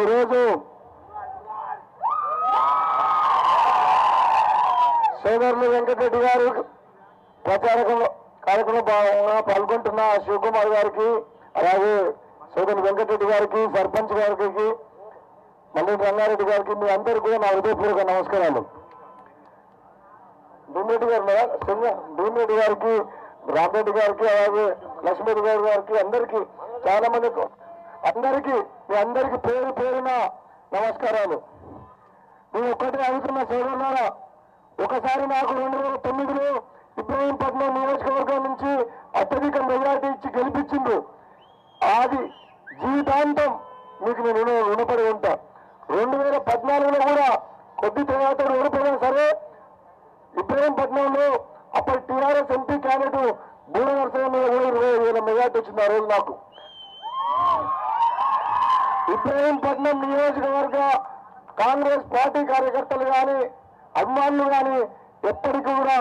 ఈరోజు సోదరులు వెంకటరెడ్డి గారు ప్రచార కార్యక్రమంలో భాగంగా పాల్గొంటున్న శివకుమార్ గారికి, అలాగే సోదరులు వెంకటరెడ్డి గారికి, సర్పంచ్ గారికి, మల్లి రంగారెడ్డి గారికి, మీ అందరికీ కూడా నా హృదయపూర్వక నమస్కారాలు. భీమిరెడ్డి గారికి, రామరెడ్డి గారికి, అలాగే లక్ష్మీరెడ్డి గారికి, అందరికీ చాలా మంది మీ అందరికీ పేరు పేరున నమస్కారాలు. నేను ఒక్కటే అడుగుతున్న సోదరులారా, ఒకసారి నాకు 2009లో ఇబ్రహీంపట్నం నియోజకవర్గం నుంచి అత్యధిక మెజార్టీ ఇచ్చి గెలిపించిండు. అది జీవితాంతం మీకు నేను రుణపడి ఉంటా. 2014లో కూడా కొద్ది తర్వాత ఓడిపోయినా సరే ఇబ్రహీంపట్నంలో అప్పటి టీఆర్ఎస్ ఎంపీ క్యాండిడేట్ బూడ నరసింహ మీద కూడా 20,000 మెజార్టీ వచ్చింది ఆ రోజు నాకు. ఇబ్రహీంపట్నం నియోజకవర్గ కాంగ్రెస్ పార్టీ కార్యకర్తలు కానీ అభిమానులు కానీ ఎప్పటికీ కూడా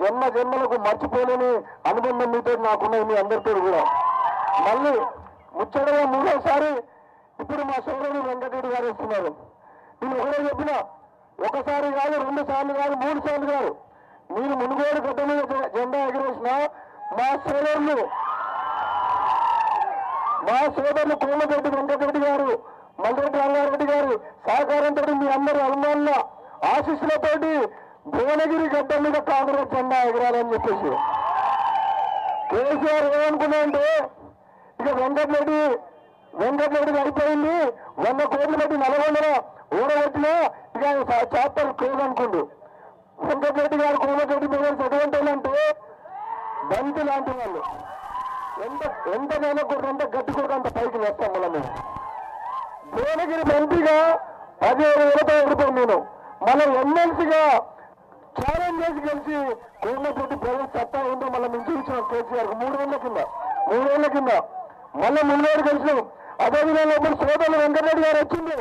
జన్మలకు మర్చిపోలేని అనుబంధం మీతో నాకున్నది, మీ అందరితో కూడా. మళ్ళీ ముచ్చటగా 3వసారి ఇప్పుడు మా సోదరుడు వెంకటరెడ్డి గారు వస్తున్నారు. నేను ఒకటే చెప్పిన, ఒకసారి కాదు, 2 సార్లు కాదు, 3 సార్లు కాదు, మీరు మునుగోడు గడ్డ మీద జెండా ఎగరేసిన మా సోదరులు కోమటిరెడ్డి వెంకటరెడ్డి గారు, మల్రెడ్డి రంగారెడ్డి గారి సహకారంతో, మీ అందరి అభిమానుల ఆశీస్సులతోటి భువనగిరి గడ్డ మీద కాంగ్రెస్ జెండా ఎగరాలని చెప్పేసి కేసీఆర్ ఏమనుకున్నా అంటే, ఇక వెంకటరెడ్డి అయిపోయింది, 100 కోట్లు పెట్టి నల్గొండలో ఓడగొట్టినా ఇక చాప్టర్ క్లోజ్ అనుకుండు. వెంకటరెడ్డి గారు కోమటిరెడ్డి బ్రదర్స్ ఎటువంటి వాళ్ళంటే బంతి లాంటి వాళ్ళు. ఎంత నెలకొడు, ఎంత గట్టి కొడుకు అంత పైకి వేస్తాం మళ్ళీ మేము. భువనగిరి మంత్రిగా 17,000తో ఓడిపోయింది నేను. మళ్ళీ ఎమ్మెల్సీగా ఛాలెంజ్ చేసి గెలిచి కోమటిరెడ్డి బ్రదర్స్ సత్తా ఉందో మళ్ళీ మించి ఇచ్చిన కేసీఆర్ 3 ఏళ్ల కింద మళ్ళీ ముందు గెలిచినాం. అదేవిధంగా ఇప్పుడు సోదరులు వెంకటరెడ్డి గారు వచ్చిండు.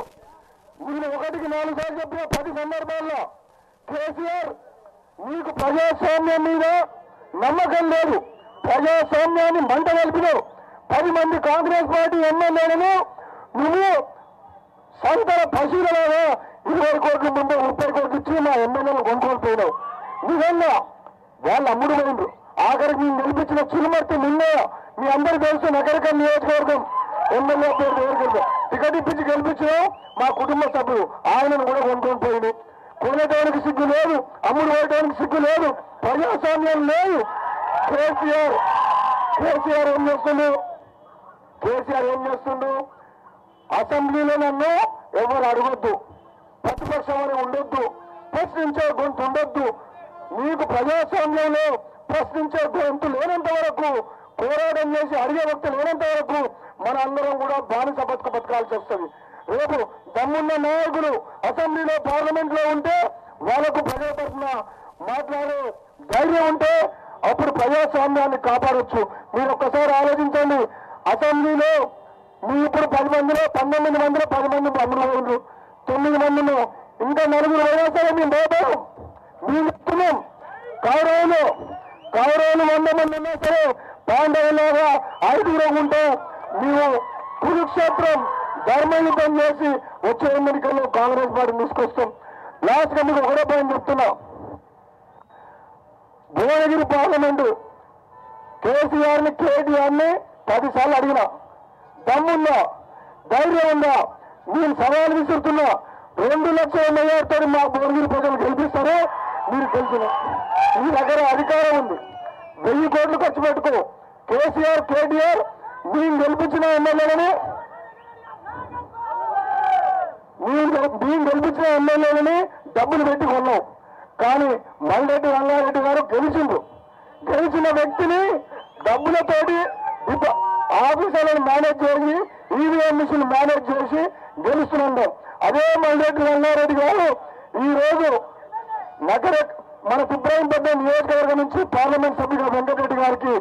మీరు 1కి 4 సార్లు చెప్పిన 10 సందర్భాల్లో కేసీఆర్ మీకు ప్రజాస్వామ్యం మీద నమ్మకం లేదు, ప్రజాస్వామ్యాన్ని మంట కలిపినావు. 10 మంది కాంగ్రెస్ పార్టీ ఎమ్మెల్యేలను నువ్వు సంతల పశువులలాగా 20 కోట్ల ముందు 30 కోట్లు ఇచ్చి మా ఎమ్మెల్యేలు కొనుక్కొని పోయినావు. నిజంగా వాళ్ళు అమ్ముడు పోయిండ్రు. ఆఖరికి మేము గెలిపించిన చిరుమర్తి నిన్నయ్య, మీ అందరూ తెలుసు, నగరికల్ నియోజకవర్గం ఎమ్మెల్యే పేరు ఎవరికి టికెట్ ఇప్పించి గెలిపించినావు మా కుటుంబ సభ్యులు, ఆయనను కూడా కొనుక్కొని పోయింది. కొనేటానికి సిగ్గు లేదు, అమ్ముడు పోయటానికి సిగ్గు లేదు, ప్రజాస్వామ్యం లేదు. కేసీఆర్ ఏం చేస్తుండు? అసెంబ్లీలో నన్ను ఎవరు అడగొద్దు, ప్రతిపక్షం అని ఉండొద్దు, ప్రశ్నించే గొంతు ఉండొద్దు. మీకు ప్రజాస్వామ్యంలో ప్రశ్నించే గొంతు లేనంత వరకు, పోరాటం చేసి అడిగే వ్యక్తి లేనంత వరకు మన అందరం కూడా బానిస బతకాల్సి వస్తుంది. రేపు దమ్మున్న నాయకులు అసెంబ్లీలో, పార్లమెంట్ లో ఉంటే వాళ్ళకు ప్రజల తరఫున మాట్లాడే ధైర్యం ఉంటే అప్పుడు ప్రజాస్వామ్యాన్ని కాపాడొచ్చు. మీరు ఒక్కసారి ఆలోచించండి. అసెంబ్లీలో మీ ఇప్పుడు 10 మందిలో 19 మందిలో 10 మంది అమ్ముడు 9 మందిలో ఇంకా 4 అయినా సరే మేము భయపడం. మేము చెప్తున్నాం, కౌరవులు 100 మంది ఉన్నా సరే పాండవులాగా 5 ఉంటే మేము కురుక్షేత్రం ధర్మయుద్ధం చేసి వచ్చే ఎన్నికల్లో కాంగ్రెస్ పార్టీ తీసుకొస్తాం. లాస్ట్ గా మీకు ఒకటే పాయింట్ చెప్తున్నా. భువనగిరి పార్లమెంటు కేసీఆర్ ని, కేటీఆర్ ని 10 సార్లు అడిగినా, దమ్ముందా, ధైర్యం ఉందా? నేను సవాలు విసురుతున్నా. 2 లక్షల మెజార్టీతో మా భువనగిరి ప్రజలు గెలిపిస్తారో మీరు గెలిచిన. మీ దగ్గర అధికారం ఉంది, 1000 కోట్లు ఖర్చు పెట్టుకో. కేసీఆర్, కేటీఆర్ మేము గెలిపించిన ఎమ్మెల్యేలని డబ్బులు పెట్టి కొన్నాం. కానీ మల్రెడ్డి రంగారెడ్డి గారు గెలిచిన వ్యక్తిని డబ్బులతోటి ఆఫీసర్లను మేనేజ్ చేసి, ఈవీఎం మిషన్ మేనేజ్ చేసి గెలుస్తున్నాం. అదే మల్రెడ్డి రంగారెడ్డి గారు ఈ రోజు మన ఇబ్రహీంపట్నం నియోజకవర్గం నుంచి పార్లమెంట్ సభ్యుడు వెంకటరెడ్డి గారికి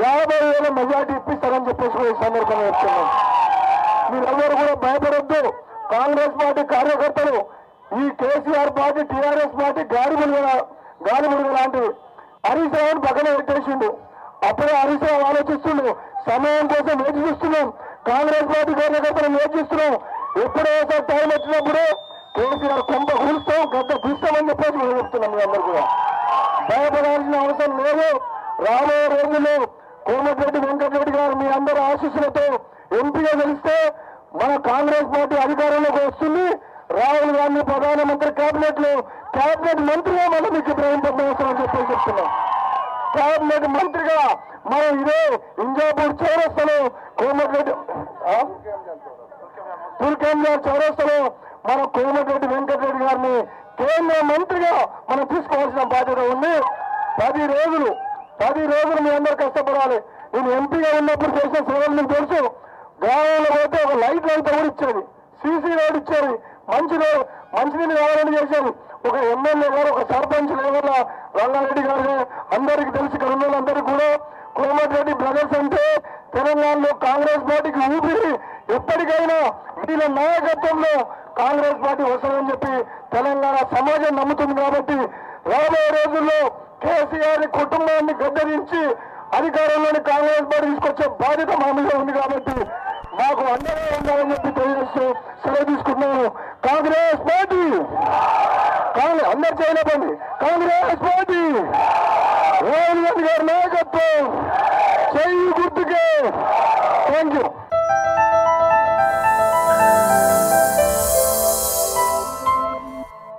50,000 మెజార్టీ ఇప్పిస్తారని చెప్పేసి ఈ సందర్భంగా చెప్తున్నాం. మీరెవరు కూడా భయపడొద్దు. కాంగ్రెస్ పార్టీ కార్యకర్తలు ఈ కేసీఆర్ పార్టీ, టీఆర్ఎస్ పార్టీ గాలిముడుగు లాంటివి. హరీష్ రావుని పక్కన పెట్టేసిండు. అప్పుడే హరీష్ రావు ఆలోచిస్తుండు, సమయం కోసం వేచి చూస్తున్నాం, కాంగ్రెస్ పార్టీ కార్యకర్తలు వేచి చూస్తున్నాం. ఎప్పుడో ఒకసారి టైం వచ్చినప్పుడు కేసీఆర్ కొంత కూలుస్తాం గద్ద కూస్తామని చెప్పేసి మేము చెప్తున్నాం మీ అందరూ కూడా. భయపడాల్సిన అవసరం లేదు. రాబోయే రోజుల్లో కోమటిరెడ్డి వెంకటరెడ్డి గారు మీ అందరి ఆశీస్సులతో ఎంపీగా గెలిస్తే మన కాంగ్రెస్ పార్టీ అధికారంలోకి వస్తుంది. రాహుల్ గాంధీ ప్రధానమంత్రి కేబినెట్ మంత్రిగా మనం మీకు ప్రవేశించవలసిన చెప్పేసి చెప్తున్నాం. కేబినెట్ మంత్రిగా మనం ఇదే ఇంజాపూర్ చౌరస్తలో కోమటిరెడ్డి తుర్కేంజార్ చౌరస్తలో మన కోమటిరెడ్డి వెంకటరెడ్డి గారిని కేంద్ర మంత్రిగా మనం తీసుకోవాల్సిన బాధ్యత ఉంది. 10 రోజులు మీ అందరూ కష్టపడాలి. నేను ఎంపీగా ఉన్నప్పుడు చేసిన సేవలు మీకు తెలుసు. గ్రామంలో పోతే ఒక లైట్ అంతా కూడా ఇచ్చేది, సీసీ రోడ్ ఇచ్చేది, మంచినీళ్ళు కావాలని చేసేది. ఒక ఎమ్మెల్యే గారు ఒక సర్పంచ్ లెవెల్ రంగారెడ్డి గారు అందరికీ తెలిసి ఇక్కడ ఉన్న వాళ్ళందరికీ కూడా కోమటిరెడ్డి బ్రదర్స్ అంటే తెలంగాణలో కాంగ్రెస్ పార్టీకి ఊపిరి. ఎప్పటికైనా వీళ్ళ నాయకత్వంలో కాంగ్రెస్ పార్టీ వస్తుందని చెప్పి తెలంగాణ సమాజం నమ్ముతుంది. కాబట్టి రాబోయే రోజుల్లో కేసీఆర్ కుటుంబాన్ని గద్దరించి అధికారంలోని కాంగ్రెస్ పార్టీ తీసుకొచ్చే బాధ్యత మా మీద ఉంది. కాబట్టి మాకు అండగా ఉండాలని చెప్పి తెలియజేస్తూ సెలవు తీసుకుంటున్నాను. కాంగ్రెస్ పార్టీ అందరు చేయలేదండి. కాంగ్రెస్ పార్టీ రాహుల్ గాంధీ గారి నాయకత్వం చెయ్యి గుర్తుకే